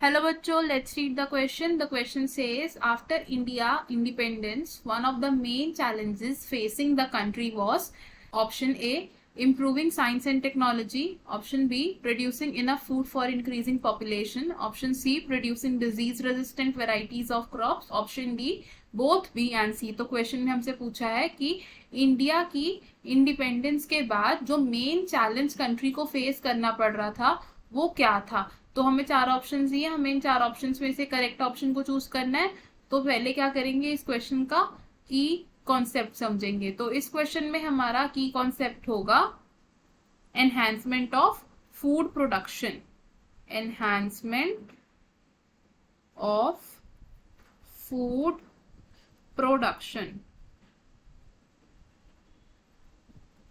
Hello bachcho, let's read the question. The question says, after India independence, one of the main challenges facing the country was option A, improving science and technology, option B, producing enough food for increasing population, option C, producing disease resistant varieties of crops, option D, both B and C. तो question में हमसे पूछा है कि India की independence के बाद जो मेन चैलेंज कंट्री को फेस करना पड़ रहा था वो क्या था। तो हमें चार ऑप्शन दिए, हमें इन चार ऑप्शन में से करेक्ट ऑप्शन को चूज करना है। तो पहले क्या करेंगे, इस क्वेश्चन का की कॉन्सेप्ट समझेंगे। तो इस क्वेश्चन में हमारा की कॉन्सेप्ट होगा enhancement of food production, enhancement of food production.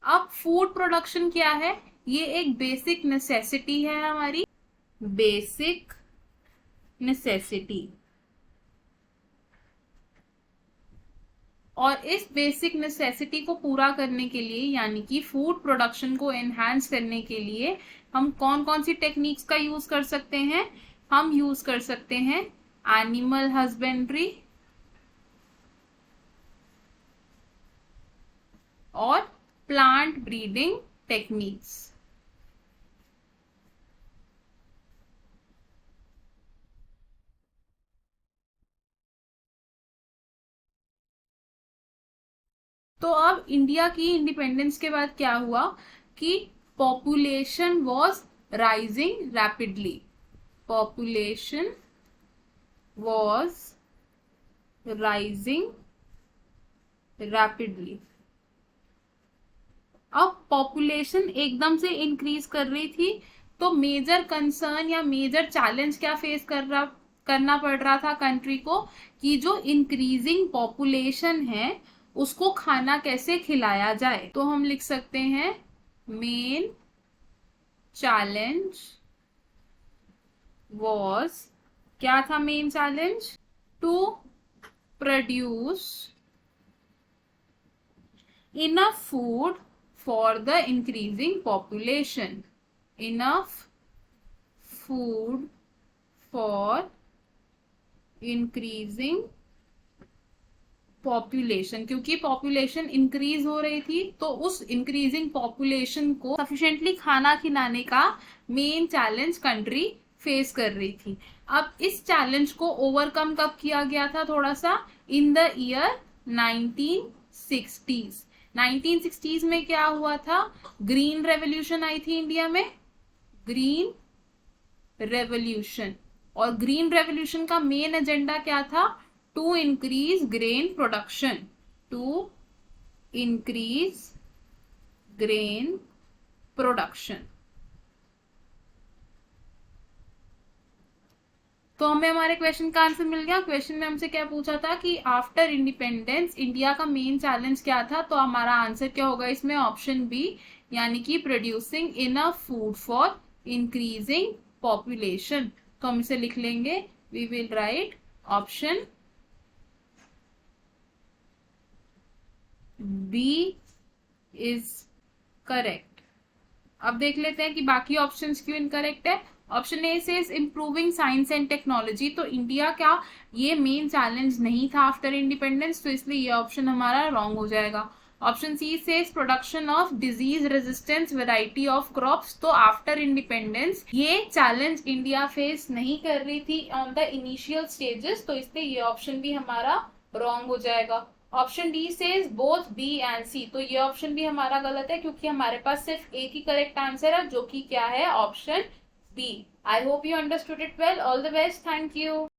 अब फूड प्रोडक्शन क्या है, ये एक बेसिक नेसेसिटी है हमारी, बेसिक नेसेसिटी। और इस बेसिक नेसेसिटी को पूरा करने के लिए, यानी कि फूड प्रोडक्शन को एनहांस करने के लिए हम कौन कौन सी टेक्निक्स का यूज कर सकते हैं। हम यूज कर सकते हैं एनिमल हस्बेंड्री और प्लांट ब्रीडिंग टेक्निक्स। तो अब इंडिया की इंडिपेंडेंस के बाद क्या हुआ कि population was rising rapidly, population was rising rapidly. अब पॉपुलेशन एकदम से इंक्रीज कर रही थी, तो मेजर कंसर्न या मेजर चैलेंज क्या फेस करना पड़ रहा था कंट्री को, कि जो इंक्रीजिंग पॉपुलेशन है उसको खाना कैसे खिलाया जाए। तो हम लिख सकते हैं मेन चैलेंज वॉज, क्या था main challenge, to produce enough food for the increasing population, enough food for increasing population। क्योंकि पॉपुलेशन इंक्रीज हो रही थी, तो उस इंक्रीजिंग पॉपुलेशन को सफिशिएंटली खाना खिलाने का मेन चैलेंज कंट्री फेस कर रही थी। अब इस चैलेंज को ओवरकम कब किया गया था, थोड़ा सा in the year 1960s। 1960s में क्या हुआ था, ग्रीन रेवोल्यूशन आई थी इंडिया में, ग्रीन रेवोल्यूशन। और ग्रीन रेवोल्यूशन का मेन एजेंडा क्या था, to increase grain production, to increase grain production. तो हमें हमारे क्वेश्चन का आंसर मिल गया। क्वेश्चन में हमसे क्या पूछा था कि आफ्टर इंडिपेंडेंस इंडिया का मेन चैलेंज क्या था, तो हमारा आंसर क्या होगा इसमें, ऑप्शन बी, यानी कि producing enough food for increasing population. तो हम इसे लिख लेंगे, we will write option B is correct. अब देख लेते हैं कि बाकी ऑप्शंस क्यों इनकरेक्ट है। Option A says improving science and technology, तो इंडिया का ये मेन चैलेंज नहीं था आफ्टर इंडिपेंडेंस, तो इसलिए ये ऑप्शन हमारा रॉन्ग हो जाएगा। Option she says production of disease resistance variety of crops, तो आफ्टर इंडिपेंडेंस ये चैलेंज इंडिया फेस नहीं कर रही थी ऑन द इनिशियल स्टेजेस, तो इसलिए ये ऑप्शन भी हमारा रॉन्ग हो जाएगा। Option D says both B and C, तो ये ऑप्शन भी हमारा गलत है, क्योंकि हमारे पास सिर्फ एक ही करेक्ट आंसर है, जो कि क्या है, option B. I hope you understood it well. All the best. Thank you.